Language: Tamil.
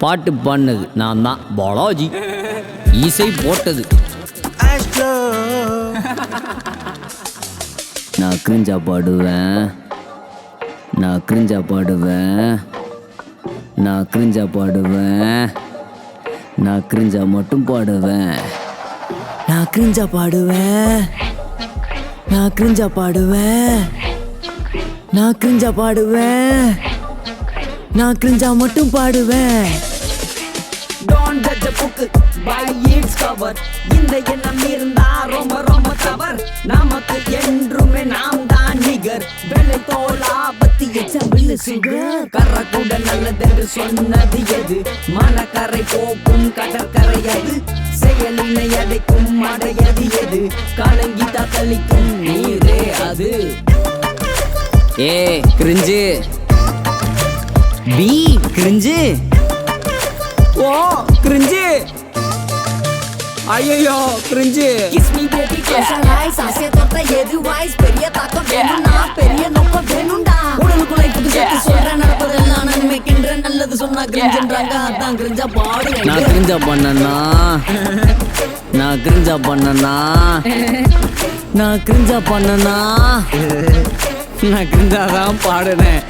பாட்டு பாடினது நான் தான் பாலாஜி. இசை போட்டது நான் கிரிஞ்சா பாடுவேன், நான் கிரிஞ்சா பாடுவேன், நான் கிரிஞ்சா பாடுவேன், நான் கிரிஞ்சா மட்டும் பாடுவேன், நான் கிரிஞ்சா பாடுவேன், நான் கிரிஞ்சா பாடுவேன், நான் கிரிஞ்சா பாடுவேன், நான் கிரிஞ்சா மட்டும் பாடுவேன். Don't judge a book by its cover. இந்த எண்ணம் இருந்தா ரொம்ப ரொம்ப தவறு. நமக்கு என்றுமே நாம் தான் நிகர். வெள்ளை தோலா பத்தி எச்சம்பில் சுகர். கரை கூட நல்லதென்று சொன்னது எது? மனக்கரை போக்கும் கடற்கரை அது. செயலினை அடைக்கும் அடையது எது? கலங்கி தத்தளிக்கும் நீரே அது. ஏ கிரிஞ்சு, பி கிரிஞ்சு, ஓ கிரிஞ்சு, ஐயோ cringe. Kiss me baby close your eyes. ஆசை தொட்ட எது வாய்ஸ்? பெரிய தாக்கம் வேணும்னா பெரிய நோக்கம் வேணும்டா. உடலுக்குள்ள இப்படி சேர்த்து சொல்றேன், நடப்பதெல்லாம் நன்மைக்கின்ற நல்லது சொன்னா கிரிஞ்சுன்றாங்க. அதான் கிரிஞ்சா பாடு. நான் கிரிஞ்சா பண்ணனா, நான் கிரிஞ்சா பண்ணனா, நான் கிரிஞ்சா பண்ணனா, நான் கிரிஞ்சா தான் பாடுனேன்.